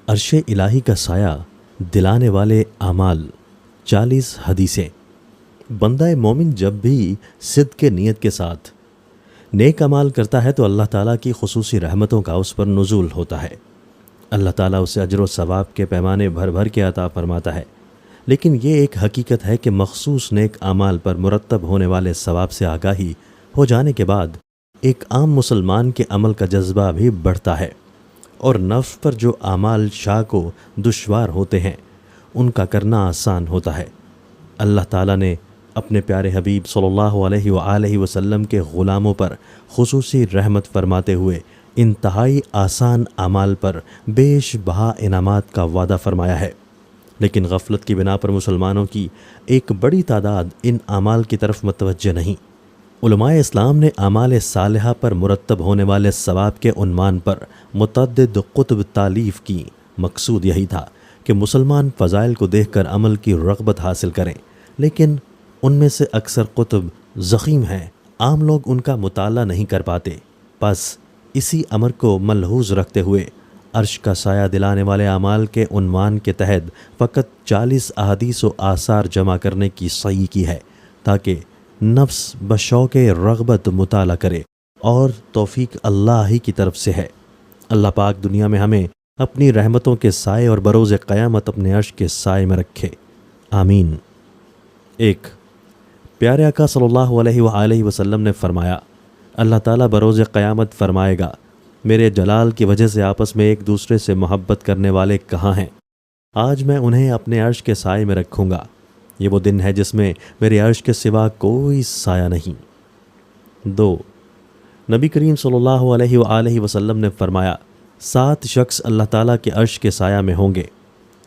عرش الہی کا سایہ دلانے والے اعمال 40 حدیثیں۔ بندہ مومن جب بھی صدق کے نیت کے ساتھ نیک اعمال کرتا ہے تو اللہ تعالیٰ کی خصوصی رحمتوں کا اس پر نزول ہوتا ہے۔ اللہ تعالیٰ اسے اجر و ثواب کے پیمانے بھر بھر کے عطا فرماتا ہے، لیکن یہ ایک حقیقت ہے کہ مخصوص نیک اعمال پر مرتب ہونے والے ثواب سے آگاہی ہو جانے کے بعد ایک عام مسلمان کے عمل کا جذبہ بھی بڑھتا ہے، اور نفس پر جو اعمال شاق و دشوار ہوتے ہیں ان کا کرنا آسان ہوتا ہے۔ اللہ تعالیٰ نے اپنے پیارے حبیب صلی اللہ علیہ وآلہ وسلم کے غلاموں پر خصوصی رحمت فرماتے ہوئے انتہائی آسان اعمال پر بیش بہا انعامات کا وعدہ فرمایا ہے، لیکن غفلت کی بنا پر مسلمانوں کی ایک بڑی تعداد ان اعمال کی طرف متوجہ نہیں۔ علماء اسلام نے اعمال صالحہ پر مرتب ہونے والے ثواب کے عنوان پر متعدد کتب تالیف کی۔ مقصود یہی تھا کہ مسلمان فضائل کو دیکھ کر عمل کی رغبت حاصل کریں، لیکن ان میں سے اکثر کتب ضخیم ہیں، عام لوگ ان کا مطالعہ نہیں کر پاتے۔ بس اسی امر کو ملحوظ رکھتے ہوئے عرش کا سایہ دلانے والے اعمال کے عنوان کے تحت فقط 40 احادیث و آثار جمع کرنے کی صحیح کی ہے، تاکہ نفس بشوق رغبت مطالعہ کرے، اور توفیق اللہ ہی کی طرف سے ہے۔ اللہ پاک دنیا میں ہمیں اپنی رحمتوں کے سائے اور بروز قیامت اپنے عرش کے سائے میں رکھے، آمین۔ 1۔ پیارے آقا صلی اللہ علیہ وآلہ وسلم نے فرمایا، اللہ تعالیٰ بروز قیامت فرمائے گا، میرے جلال کی وجہ سے آپس میں ایک دوسرے سے محبت کرنے والے کہاں ہیں؟ آج میں انہیں اپنے عرش کے سائے میں رکھوں گا۔ یہ وہ دن ہے جس میں میرے عرش کے سوا کوئی سایہ نہیں۔ 2۔ نبی کریم صلی اللہ علیہ وآلہ وسلم نے فرمایا، 7 شخص اللہ تعالیٰ کے عرش کے سایہ میں ہوں گے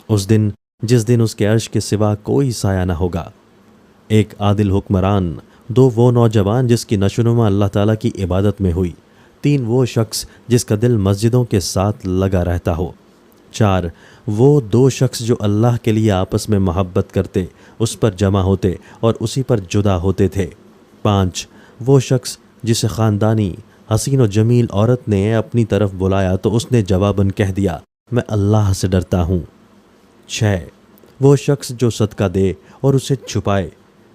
اس دن جس دن اس کے عرش کے سوا کوئی سایہ نہ ہوگا۔ 1 عادل حکمران، 2 وہ نوجوان جس کی نشوونما اللہ تعالیٰ کی عبادت میں ہوئی، 3 وہ شخص جس کا دل مسجدوں کے ساتھ لگا رہتا ہو، 4 وہ 2 شخص جو اللہ کے لیے آپس میں محبت کرتے، اس پر جمع ہوتے اور اسی پر جدا ہوتے تھے، 5 وہ شخص جسے خاندانی حسین و جمیل عورت نے اپنی طرف بلایا تو اس نے جواباً کہہ دیا، میں اللہ سے ڈرتا ہوں، 6 وہ شخص جو صدقہ دے اور اسے چھپائے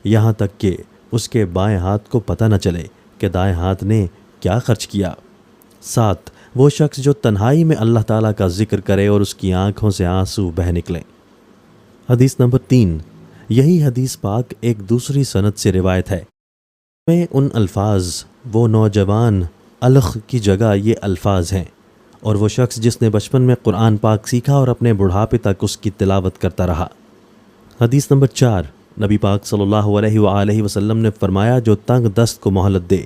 یہاں تک کہ اس کے بائیں ہاتھ کو پتہ نہ چلے کہ دائیں ہاتھ نے کیا خرچ کیا، 7 وہ شخص جو تنہائی میں اللہ تعالیٰ کا ذکر کرے اور اس کی آنکھوں سے آنسو بہہ نکلیں۔ حدیث نمبر 3۔ یہی حدیث پاک ایک دوسری سند سے روایت ہے، میں ان الفاظ وہ نوجوان الخ کی جگہ یہ الفاظ ہیں، اور وہ شخص جس نے بچپن میں قرآن پاک سیکھا اور اپنے بڑھاپے تک اس کی تلاوت کرتا رہا۔ حدیث نمبر 4۔ نبی پاک صلی اللہ علیہ وآلہ وسلم نے فرمایا، جو تنگ دست کو مہلت دے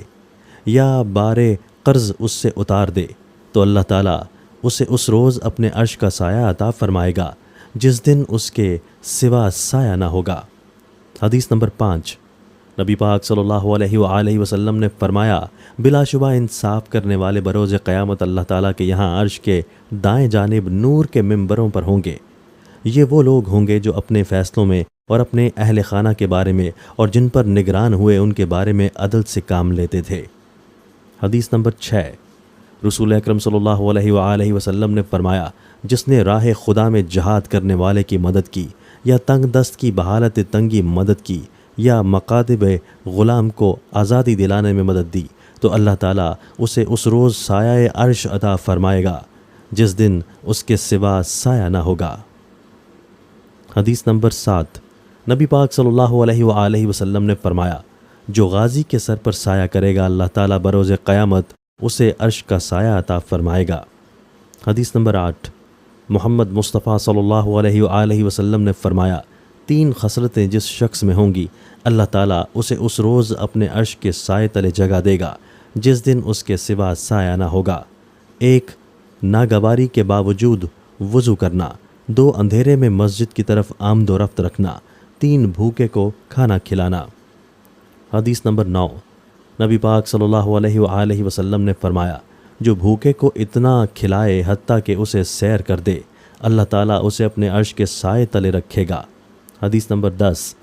یا بارے قرض اس سے اتار دے تو اللہ تعالیٰ اسے اس روز اپنے عرش کا سایہ عطا فرمائے گا جس دن اس کے سوا سایہ نہ ہوگا۔ حدیث نمبر 5۔ نبی پاک صلی اللہ علیہ وآلہ وسلم نے فرمایا، بلا شبہ انصاف کرنے والے بروز قیامت اللہ تعالیٰ کے یہاں عرش کے دائیں جانب نور کے ممبروں پر ہوں گے۔ یہ وہ لوگ ہوں گے جو اپنے فیصلوں میں اور اپنے اہل خانہ کے بارے میں اور جن پر نگران ہوئے ان کے بارے میں عدل سے کام لیتے تھے۔ حدیث نمبر 6۔ رسول اکرم صلی اللہ علیہ وآلہ وسلم نے فرمایا، جس نے راہ خدا میں جہاد کرنے والے کی مدد کی یا تنگ دست کی بحالت تنگی مدد کی یا مقادب غلام کو آزادی دلانے میں مدد دی تو اللہ تعالیٰ اسے اس روز سایہ عرش عطا فرمائے گا جس دن اس کے سوا سایہ نہ ہوگا۔ حدیث نمبر 7۔ نبی پاک صلی اللہ علیہ وآلہ وسلم نے فرمایا، جو غازی کے سر پر سایہ کرے گا اللہ تعالیٰ بروز قیامت اسے عرش کا سایہ عطا فرمائے گا۔ حدیث نمبر 8۔ محمد مصطفیٰ صلی اللہ علیہ وآلہ وسلم نے فرمایا، 3 خصلتیں جس شخص میں ہوں گی اللہ تعالیٰ اسے اس روز اپنے عرش کے سائے تلے جگہ دے گا جس دن اس کے سوا سایہ نہ ہوگا۔ 1 ناگواری کے باوجود وضو کرنا، 2 اندھیرے میں مسجد کی طرف آمد و رفت رکھنا، 3 بھوکے کو کھانا کھلانا۔ حدیث نمبر 9۔ نبی پاک صلی اللہ علیہ وآلہ وسلم نے فرمایا، جو بھوکے کو اتنا کھلائے حتیٰ کہ اسے سیر کر دے اللہ تعالیٰ اسے اپنے عرش کے سائے تلے رکھے گا۔ حدیث نمبر 10۔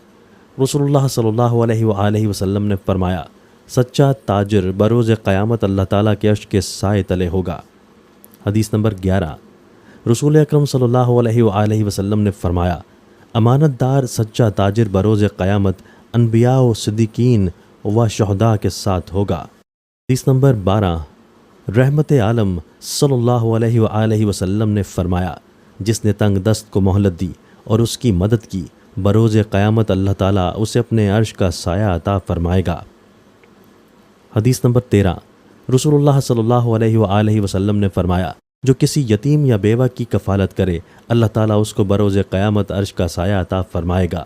رسول اللہ صلی اللہ علیہ وآلہ وسلم نے فرمایا، سچا تاجر بروز قیامت اللہ تعالیٰ کے عرش کے سائے تلے ہوگا۔ حدیث نمبر 11۔ رسول اکرم صلی اللہ علیہ وآلہ وسلم نے فرمایا، امانت دار سچا تاجر بروز قیامت انبیاء و صدیقین و شہداء کے ساتھ ہوگا۔ حدیث نمبر 12، رحمت عالم صلی اللہ علیہ وآلہ وسلم نے فرمایا، جس نے تنگ دست کو مہلت دی اور اس کی مدد کی، بروز قیامت اللہ تعالیٰ اسے اپنے عرش کا سایہ عطا فرمائے گا۔ حدیث نمبر 13، رسول اللہ صلی اللہ علیہ وآلہ وسلم نے فرمایا، جو کسی یتیم یا بیوہ کی کفالت کرے اللہ تعالیٰ اس کو بروز قیامت عرش کا سایہ عطا فرمائے گا۔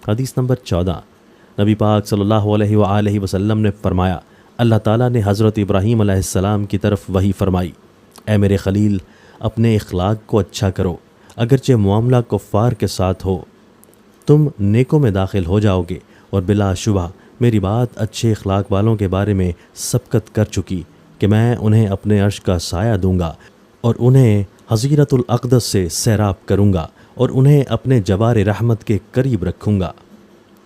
حدیث نمبر 14، نبی پاک صلی اللہ علیہ وآلہ وسلم نے فرمایا، اللہ تعالیٰ نے حضرت ابراہیم علیہ السلام کی طرف وحی فرمائی، اے میرے خلیل، اپنے اخلاق کو اچھا کرو، اگرچہ معاملہ کفار کے ساتھ ہو، تم نیکوں میں داخل ہو جاؤ گے، اور بلا شبہ میری بات اچھے اخلاق والوں کے بارے میں سبقت کر چکی کہ میں انہیں اپنے عرش کا سایہ دوں گا، اور انہیں حضیرۃ الاقدس سے سیراب کروں گا، اور انہیں اپنے جوار رحمت کے قریب رکھوں گا۔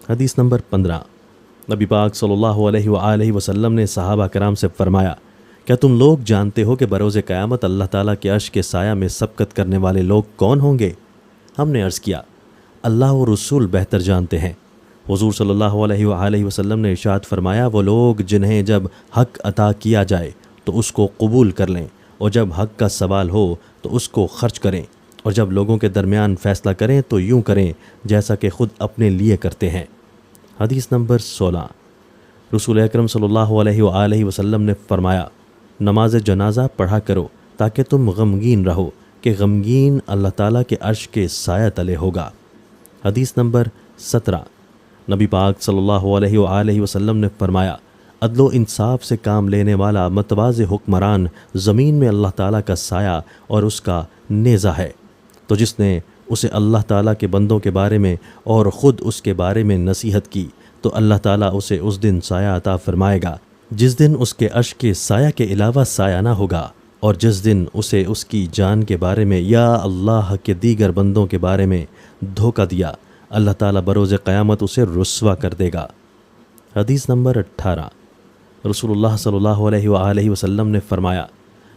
حدیث نمبر 15، نبی پاک صلی اللہ علیہ وآلہ وسلم نے صحابہ کرام سے فرمایا، کیا تم لوگ جانتے ہو کہ بروز قیامت اللہ تعالیٰ کے عرش کے سایہ میں سبقت کرنے والے لوگ کون ہوں گے؟ ہم نے عرض کیا، اللہ و رسول بہتر جانتے ہیں۔ حضور صلی اللہ علیہ وآلہ وسلم نے ارشاد فرمایا، وہ لوگ جنہیں جب حق عطا کیا جائے تو اس کو قبول کر لیں، اور جب حق کا سوال ہو تو اس کو خرچ کریں، اور جب لوگوں کے درمیان فیصلہ کریں تو یوں کریں جیسا کہ خود اپنے لیے کرتے ہیں۔ حدیث نمبر 16، رسول اکرم صلی اللہ علیہ وآلہ وسلم نے فرمایا، نماز جنازہ پڑھا کرو تاکہ تم غمگین رہو، کہ غمگین اللہ تعالیٰ کے عرش کے سایہ تلے ہوگا۔ حدیث نمبر 17، نبی پاک صلی اللہ علیہ وآلہ وسلم نے فرمایا، عدل و انصاف سے کام لینے والا متواضع حکمران زمین میں اللہ تعالیٰ کا سایہ اور اس کا نیزہ ہے، تو جس نے اسے اللہ تعالیٰ کے بندوں کے بارے میں اور خود اس کے بارے میں نصیحت کی تو اللہ تعالیٰ اسے اس دن سایہ عطا فرمائے گا جس دن اس کے عرش کے سایہ کے علاوہ سایہ نہ ہوگا، اور جس دن اسے اس کی جان کے بارے میں یا اللہ کے دیگر بندوں کے بارے میں دھوکہ دیا، اللہ تعالیٰ بروز قیامت اسے رسوا کر دے گا۔ حدیث نمبر 18، رسول اللہ صلی اللہ علیہ وآلہ وسلم نے فرمایا،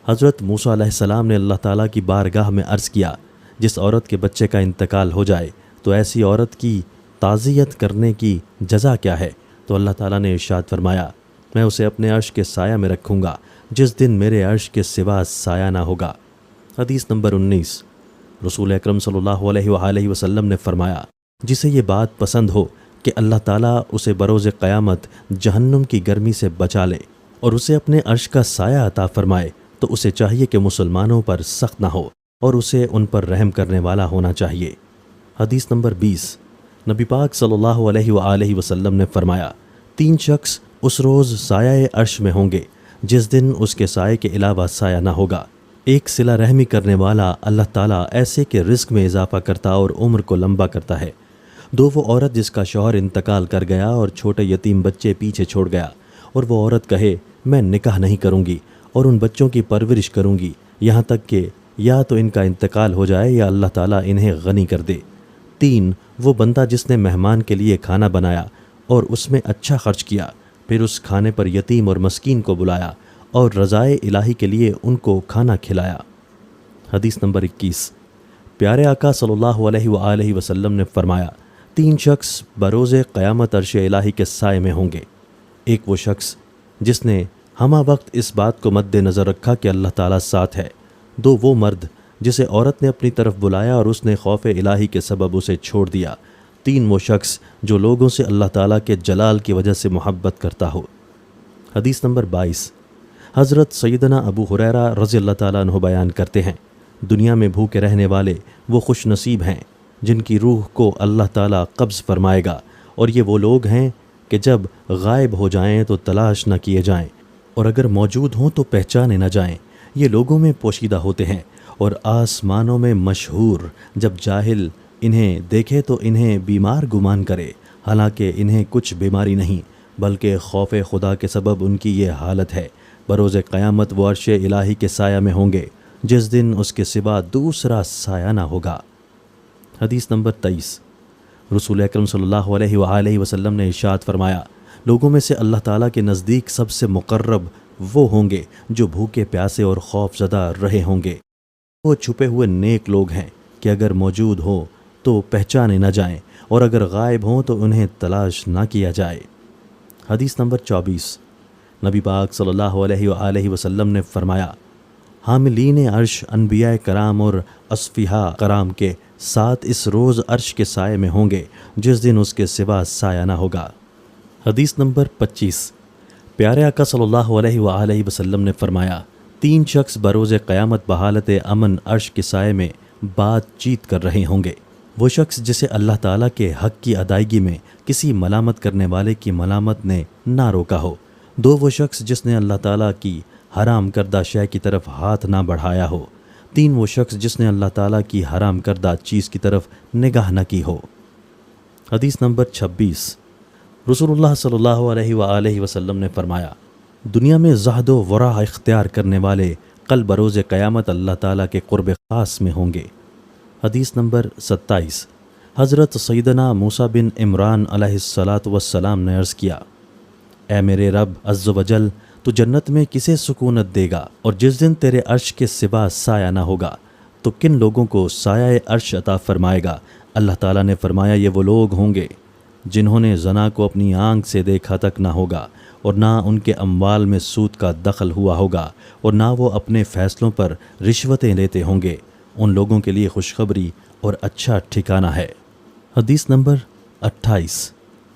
حضرت موسیٰ علیہ السلام نے اللہ تعالیٰ کی بارگاہ میں عرض کیا، جس عورت کے بچے کا انتقال ہو جائے تو ایسی عورت کی تعزیت کرنے کی جزا کیا ہے؟ تو اللہ تعالیٰ نے ارشاد فرمایا، میں اسے اپنے عرش کے سایہ میں رکھوں گا جس دن میرے عرش کے سوا سایہ نہ ہوگا۔ حدیث نمبر 19، رسول اکرم صلی اللہ علیہ وآلہ وسلم نے فرمایا، جسے یہ بات پسند ہو کہ اللہ تعالیٰ اسے بروز قیامت جہنم کی گرمی سے بچا لے اور اسے اپنے عرش کا سایہ عطا فرمائے، تو اسے چاہیے کہ مسلمانوں پر سخت نہ ہو اور اسے ان پر رحم کرنے والا ہونا چاہیے۔ حدیث نمبر 20، نبی پاک صلی اللہ علیہ وآلہ وسلم نے فرمایا، 3 شخص اس روز سایہ عرش میں ہوں گے جس دن اس کے سائے کے علاوہ سایہ نہ ہوگا۔ ایک صلہ رحمی کرنے والا اللہ تعالیٰ ایسے کہ رزق میں اضافہ کرتا اور عمر کو لمبا کرتا ہے۔ 2، وہ عورت جس کا شوہر انتقال کر گیا اور چھوٹے یتیم بچے پیچھے چھوڑ گیا، اور وہ عورت کہے، میں نکاح نہیں کروں گی اور ان بچوں کی پرورش کروں گی یہاں تک کہ یا تو ان کا انتقال ہو جائے یا اللہ تعالیٰ انہیں غنی کر دے۔ 3، وہ بندہ جس نے مہمان کے لیے کھانا بنایا اور اس میں اچھا خرچ کیا، پھر اس کھانے پر یتیم اور مسکین کو بلایا اور رضائے الہی کے لیے ان کو کھانا کھلایا۔ حدیث نمبر 21، پیارے آقا صلی اللہ علیہ وآلہ وسلم نے فرمایا، 3 شخص بروز قیامت عرش الہی کے سائے میں ہوں گے۔ ایک وہ شخص جس نے ہمہ وقت اس بات کو مد نظر رکھا کہ اللہ تعالیٰ ساتھ ہے۔ 2، وہ مرد جسے عورت نے اپنی طرف بلایا اور اس نے خوف الہی کے سبب اسے چھوڑ دیا۔ 3، وہ شخص جو لوگوں سے اللہ تعالیٰ کے جلال کی وجہ سے محبت کرتا ہو۔ حدیث نمبر 22، حضرت سیدنا ابو ہریرہ رضی اللہ تعالیٰ عنہ بیان کرتے ہیں، دنیا میں بھوکے رہنے والے وہ خوش نصیب ہیں جن کی روح کو اللہ تعالیٰ قبض فرمائے گا، اور یہ وہ لوگ ہیں کہ جب غائب ہو جائیں تو تلاش نہ کیے جائیں، اور اگر موجود ہوں تو پہچانے نہ جائیں۔ یہ لوگوں میں پوشیدہ ہوتے ہیں اور آسمانوں میں مشہور، جب جاہل انہیں دیکھے تو انہیں بیمار گمان کرے، حالانکہ انہیں کچھ بیماری نہیں، بلکہ خوف خدا کے سبب ان کی یہ حالت ہے۔ بروز قیامت وہ عرش الہی کے سایہ میں ہوں گے جس دن اس کے سوا دوسرا سایہ نہ ہوگا۔ حدیث نمبر 23، رسول اکرم صلی اللہ علیہ وآلہ وسلم نے ارشاد فرمایا، لوگوں میں سے اللہ تعالیٰ کے نزدیک سب سے مقرب وہ ہوں گے جو بھوکے پیاسے اور خوف زدہ رہے ہوں گے۔ وہ چھپے ہوئے نیک لوگ ہیں کہ اگر موجود ہو تو پہچانے نہ جائیں اور اگر غائب ہوں تو انہیں تلاش نہ کیا جائے۔ حدیث نمبر 24، نبی پاک صلی اللہ علیہ وآلہ وسلم نے فرمایا، حاملین عرش انبیاء کرام اور اصفیاء کرام کے ساتھ اس روز عرش کے سائے میں ہوں گے جس دن اس کے سوا سایہ نہ ہوگا۔ حدیث نمبر 25، پیارے آقا صلی اللہ علیہ وآلہ وسلم نے فرمایا، 3 شخص بروز قیامت بحالت امن عرش کے سائے میں بات چیت کر رہے ہوں گے۔ وہ شخص جسے اللہ تعالیٰ کے حق کی ادائیگی میں کسی ملامت کرنے والے کی ملامت نے نہ روکا ہو۔ 2 وہ شخص جس نے اللہ تعالیٰ کی حرام کردہ شے کی طرف ہاتھ نہ بڑھایا ہو۔ 3 وہ شخص جس نے اللہ تعالیٰ کی حرام کردہ چیز کی طرف نگاہ نہ کی ہو۔ حدیث نمبر 26، رسول اللہ صلی اللہ علیہ وآلہ وسلم نے فرمایا، دنیا میں زہد و ورع اختیار کرنے والے کل بروز قیامت اللہ تعالیٰ کے قرب خاص میں ہوں گے۔ حدیث نمبر 27، حضرت سیدنا موسیٰ بن عمران علیہ السلام نے عرض کیا، اے میرے رب عز و جل، تو جنت میں کسے سکونت دے گا؟ اور جس دن تیرے عرش کے سوا سایہ نہ ہوگا تو کن لوگوں کو سایہ عرش عطا فرمائے گا؟ اللہ تعالیٰ نے فرمایا، یہ وہ لوگ ہوں گے جنہوں نے زنا کو اپنی آنکھ سے دیکھا تک نہ ہوگا اور نہ ان کے اموال میں سود کا دخل ہوا ہوگا اور نہ وہ اپنے فیصلوں پر رشوتیں لیتے ہوں گے۔ ان لوگوں کے لیے خوشخبری اور اچھا ٹھکانہ ہے۔ حدیث نمبر 28،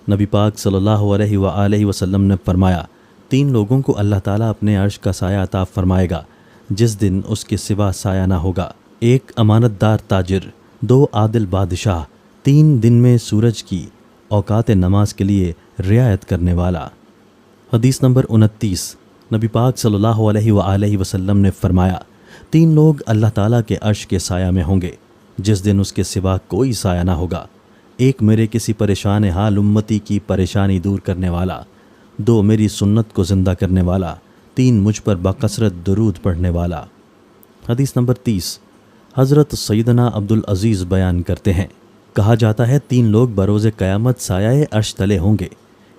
نبی پاک صلی اللہ علیہ وآلہ وسلم نے فرمایا، 3 لوگوں کو اللہ تعالیٰ اپنے عرش کا سایہ عطا فرمائے گا جس دن اس کے سوا سایہ نہ ہوگا۔ 1 امانت دار تاجر، 2 عادل بادشاہ، 3 دن میں سورج کی اوقات نماز کے لیے رعایت کرنے والا۔ حدیث نمبر 29، نبی پاک صلی اللہ علیہ وآلہ وسلم نے فرمایا، 3 لوگ اللہ تعالیٰ کے عرش کے سایہ میں ہوں گے جس دن اس کے سوا کوئی سایہ نہ ہوگا۔ 1 میرے کسی پریشان حال امتی کی پریشانی دور کرنے والا، 2 میری سنت کو زندہ کرنے والا، 3 مجھ پر بکثرت درود پڑھنے والا۔ حدیث نمبر 30، حضرت سیدنا عبدالعزیز بیان کرتے ہیں، کہا جاتا ہے 3 لوگ بروز قیامت سایہ عرش تلے ہوں گے،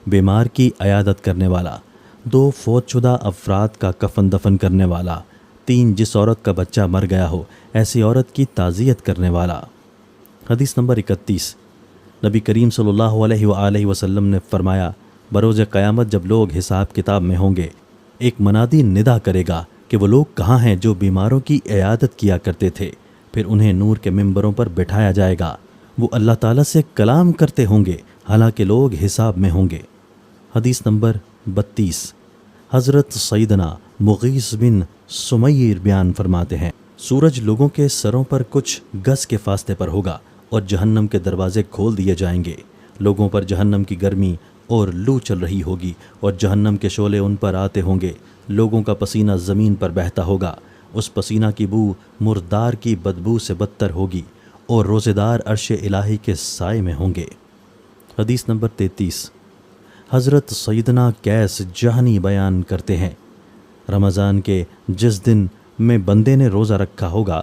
بیمار کی عیادت کرنے والا، 2 فوت شدہ افراد کا کفن دفن کرنے والا، 3 جس عورت کا بچہ مر گیا ہو ایسی عورت کی تعزیت کرنے والا۔ حدیث نمبر 31، نبی کریم صلی اللہ علیہ وآلہ وسلم نے فرمایا، بروز قیامت جب لوگ حساب کتاب میں ہوں گے، ایک منادی ندا کرے گا کہ وہ لوگ کہاں ہیں جو بیماروں کی عیادت کیا کرتے تھے؟ پھر انہیں نور کے ممبروں پر بٹھایا جائے گا، وہ اللہ تعالیٰ سے کلام کرتے ہوں گے حالانکہ لوگ حساب میں ہوں گے۔ حدیث نمبر 32، حضرت سیدنا مغیث بن سمیر بیان فرماتے ہیں، سورج لوگوں کے سروں پر کچھ گز کے فاصلے پر ہوگا اور جہنم کے دروازے کھول دیے جائیں گے، لوگوں پر جہنم کی گرمی اور لو چل رہی ہوگی اور جہنم کے شعلے ان پر آتے ہوں گے، لوگوں کا پسینہ زمین پر بہتا ہوگا، اس پسینہ کی بو مردار کی بدبو سے بدتر ہوگی اور روزے دار عرش الہی کے سائے میں ہوں گے۔ حدیث نمبر 33، حضرت سیدنا قیس جہنی بیان کرتے ہیں، رمضان کے جس دن میں بندے نے روزہ رکھا ہوگا،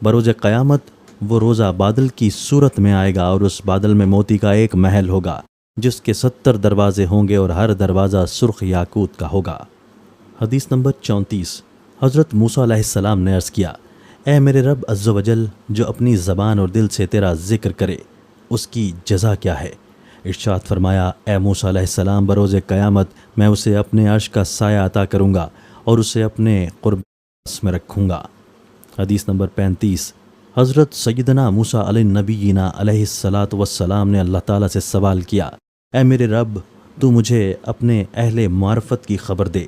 بروز قیامت وہ روزہ بادل کی صورت میں آئے گا اور اس بادل میں موتی کا ایک محل ہوگا جس کے 70 دروازے ہوں گے اور ہر دروازہ سرخ یاقوت کا ہوگا۔ حدیث نمبر 34، حضرت موسیٰ علیہ السلام نے عرض کیا، اے میرے رب عز و جل، جو اپنی زبان اور دل سے تیرا ذکر کرے اس کی جزا کیا ہے؟ ارشاد فرمایا، اے موسیٰ علیہ السلام، بروز قیامت میں اسے اپنے عرش کا سایہ عطا کروں گا اور اسے اپنے قرب میں رکھوں گا۔ حدیث نمبر 35، حضرت سیدنا موسیٰ علیہ نبینا علیہ السلام نے اللہ تعالیٰ سے سوال کیا، اے میرے رب، تو مجھے اپنے اہل معرفت کی خبر دے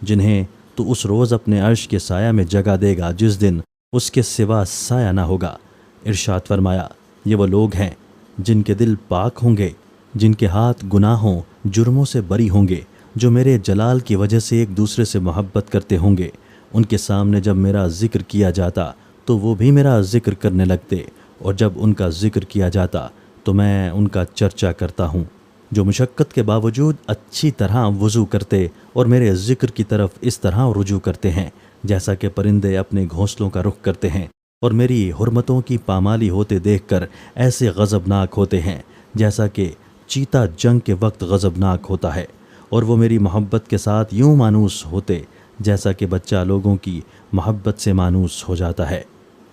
جنہیں تو اس روز اپنے عرش کے سایہ میں جگہ دے گا جس دن اس کے سوا سایہ نہ ہوگا۔ ارشاد فرمایا، یہ وہ لوگ ہیں جن کے دل پاک ہوں گے، جن کے ہاتھ گناہوں جرموں سے بری ہوں گے، جو میرے جلال کی وجہ سے ایک دوسرے سے محبت کرتے ہوں گے۔ ان کے سامنے جب میرا ذکر کیا جاتا تو وہ بھی میرا ذکر کرنے لگتے، اور جب ان کا ذکر کیا جاتا تو میں ان کا چرچا کرتا ہوں، جو مشقت کے باوجود اچھی طرح وضو کرتے اور میرے ذکر کی طرف اس طرح رجوع کرتے ہیں جیسا کہ پرندے اپنے گھونسلوں کا رخ کرتے ہیں، اور میری حرمتوں کی پامالی ہوتے دیکھ کر ایسے غضبناک ہوتے ہیں جیسا کہ چیتا جنگ کے وقت غضبناک ہوتا ہے، اور وہ میری محبت کے ساتھ یوں مانوس ہوتے جیسا کہ بچہ لوگوں کی محبت سے مانوس ہو جاتا ہے۔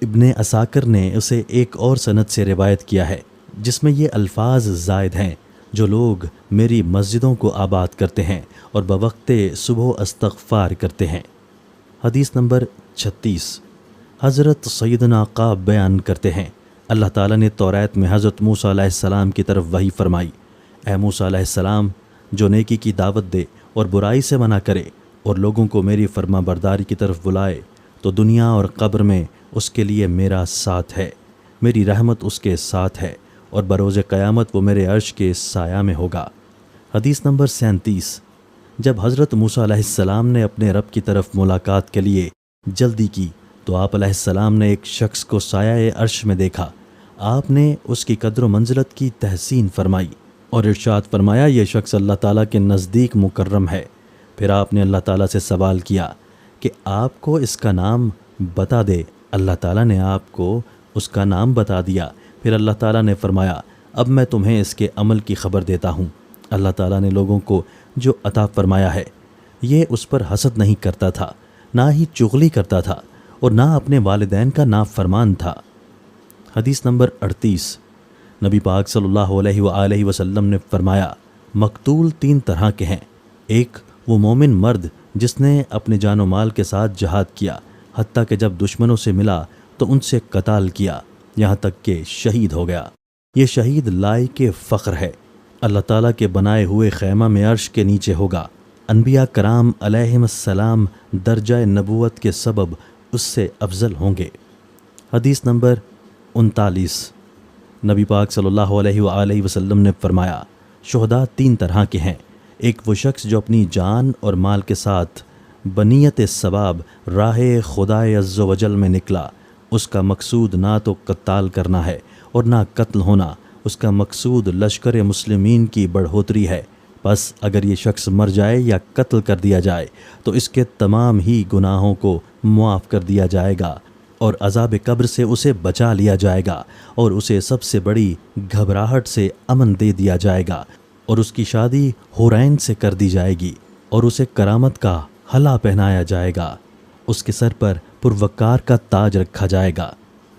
ابن اساکر نے اسے ایک اور سند سے روایت کیا ہے جس میں یہ الفاظ زائد ہیں، جو لوگ میری مسجدوں کو آباد کرتے ہیں اور بوقت صبح استغفار کرتے ہیں۔ حدیث نمبر 36۔ حضرت سیدنا قاب بیان کرتے ہیں، اللہ تعالیٰ نے توریت میں حضرت موسیٰ علیہ السلام کی طرف وحی فرمائی، اے موسیٰ علیہ السلام، جو نیکی کی دعوت دے اور برائی سے منع کرے اور لوگوں کو میری فرما برداری کی طرف بلائے تو دنیا اور قبر میں اس کے لیے میرا ساتھ ہے، میری رحمت اس کے ساتھ ہے، اور بروز قیامت وہ میرے عرش کے سایہ میں ہوگا۔ حدیث نمبر 37۔ جب حضرت موسیٰ علیہ السلام نے اپنے رب کی طرف ملاقات کے لیے جلدی کی تو آپ علیہ السلام نے ایک شخص کو سایہ عرش میں دیکھا۔ آپ نے اس کی قدر و منزلت کی تحسین فرمائی اور ارشاد فرمایا، یہ شخص اللہ تعالیٰ کے نزدیک مکرم ہے۔ پھر آپ نے اللہ تعالیٰ سے سوال کیا کہ آپ کو اس کا نام بتا دے۔ اللہ تعالیٰ نے آپ کو اس کا نام بتا دیا۔ پھر اللہ تعالیٰ نے فرمایا، اب میں تمہیں اس کے عمل کی خبر دیتا ہوں۔ اللہ تعالیٰ نے لوگوں کو جو عطا فرمایا ہے یہ اس پر حسد نہیں کرتا تھا، نہ ہی چغلی کرتا تھا، اور نہ اپنے والدین کا نافرمان تھا۔ حدیث نمبر 38۔ نبی پاک صلی اللہ علیہ وآلہ وسلم نے فرمایا، مقتول 3 طرح کے ہیں۔ ایک وہ مومن مرد جس نے اپنے جان و مال کے ساتھ جہاد کیا، حتیٰ کہ جب دشمنوں سے ملا تو ان سے قتال کیا، یہاں تک کہ شہید ہو گیا۔ یہ شہید لائق فخر ہے، اللہ تعالیٰ کے بنائے ہوئے خیمہ میں عرش کے نیچے ہوگا۔ انبیاء کرام علیہم السلام درجہ نبوت کے سبب اس سے افضل ہوں گے۔ حدیث نمبر 39۔ نبی پاک صلی اللہ علیہ وآلہ وسلم نے فرمایا، شہداء 3 طرح کے ہیں۔ ایک وہ شخص جو اپنی جان اور مال کے ساتھ بنیت ثواب راہ خدائے عز و جل میں نکلا، اس کا مقصود نہ تو قتال کرنا ہے اور نہ قتل ہونا، اس کا مقصود لشکر مسلمین کی بڑھوتری ہے۔ بس اگر یہ شخص مر جائے یا قتل کر دیا جائے تو اس کے تمام ہی گناہوں کو معاف کر دیا جائے گا اور عذاب قبر سے اسے بچا لیا جائے گا، اور اسے سب سے بڑی گھبراہٹ سے امن دے دیا جائے گا، اور اس کی شادی حورین سے کر دی جائے گی، اور اسے کرامت کا حلہ پہنایا جائے گا، اس کے سر پر پروقار کا تاج رکھا جائے گا۔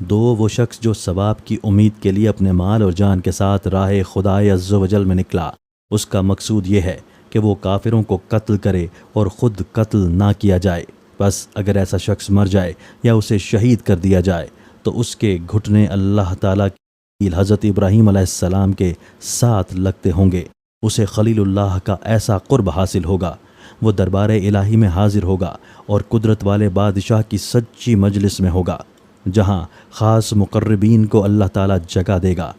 2 وہ شخص جو ثواب کی امید کے لیے اپنے مال اور جان کے ساتھ راہ خدائے عز و جل میں نکلا، اس کا مقصود یہ ہے کہ وہ کافروں کو قتل کرے اور خود قتل نہ کیا جائے۔ بس اگر ایسا شخص مر جائے یا اسے شہید کر دیا جائے تو اس کے گھٹنے اللہ تعالیٰ کی حضرت ابراہیم علیہ السلام کے ساتھ لگتے ہوں گے، اسے خلیل اللہ کا ایسا قرب حاصل ہوگا، وہ دربار الہی میں حاضر ہوگا اور قدرت والے بادشاہ کی سچی مجلس میں ہوگا، جہاں خاص مقربین کو اللہ تعالیٰ جگہ دے گا۔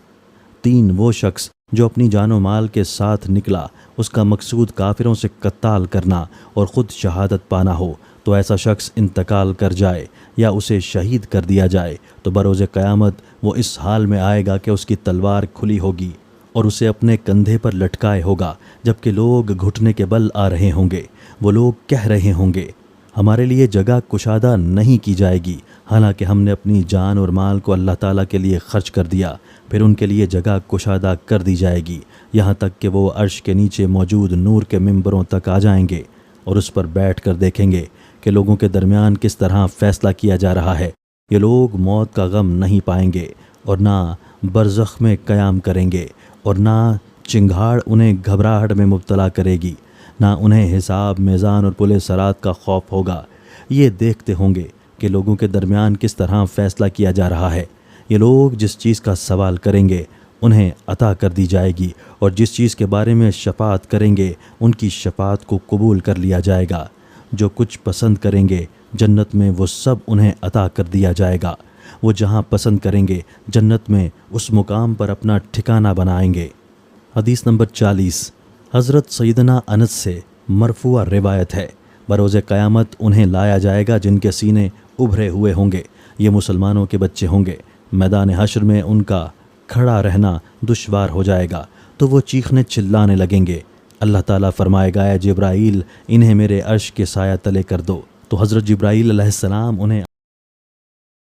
3 وہ شخص جو اپنی جان و مال کے ساتھ نکلا، اس کا مقصود کافروں سے قتال کرنا اور خود شہادت پانا ہو، تو ایسا شخص انتقال کر جائے یا اسے شہید کر دیا جائے تو بروز قیامت وہ اس حال میں آئے گا کہ اس کی تلوار کھلی ہوگی اور اسے اپنے کندھے پر لٹکائے ہوگا، جبکہ لوگ گھٹنے کے بل آ رہے ہوں گے۔ وہ لوگ کہہ رہے ہوں گے، ہمارے لیے جگہ کشادہ نہیں کی جائے گی، حالانکہ ہم نے اپنی جان اور مال کو اللہ تعالیٰ کے لیے خرچ کر دیا۔ پھر ان کے لیے جگہ کشادہ کر دی جائے گی، یہاں تک کہ وہ عرش کے نیچے موجود نور کے ممبروں تک آ جائیں گے اور اس پر بیٹھ کر دیکھیں گے کہ لوگوں کے درمیان کس طرح فیصلہ کیا جا رہا ہے۔ یہ لوگ موت کا غم نہیں پائیں گے اور نہ برزخ میں قیام کریں گے، اور نہ چنگھاڑ انہیں گھبراہٹ میں مبتلا کرے گی، نہ انہیں حساب، میزان اور پل صراط کا خوف ہوگا۔ یہ دیکھتے ہوں گے کہ لوگوں کے درمیان کس طرح فیصلہ کیا جا رہا ہے۔ یہ لوگ جس چیز کا سوال کریں گے انہیں عطا کر دی جائے گی، اور جس چیز کے بارے میں شفاعت کریں گے ان کی شفاعت کو قبول کر لیا جائے گا۔ جو کچھ پسند کریں گے جنت میں وہ سب انہیں عطا کر دیا جائے گا۔ وہ جہاں پسند کریں گے جنت میں اس مقام پر اپنا ٹھکانہ بنائیں گے۔ حدیث نمبر 40۔ حضرت سیدنا انس سے مرفوع روایت ہے، بروز قیامت انہیں لایا جائے گا جن کے سینے ابھرے ہوئے ہوں گے، یہ مسلمانوں کے بچے ہوں گے۔ میدان حشر میں ان کا کھڑا رہنا دشوار ہو جائے گا تو وہ چیخنے چلانے لگیں گے۔ اللہ تعالیٰ فرمائے گا، اے جبرائیل، انہیں میرے عرش کے سایہ تلے کر دو، تو حضرت جبرائیل علیہ السلام انہیں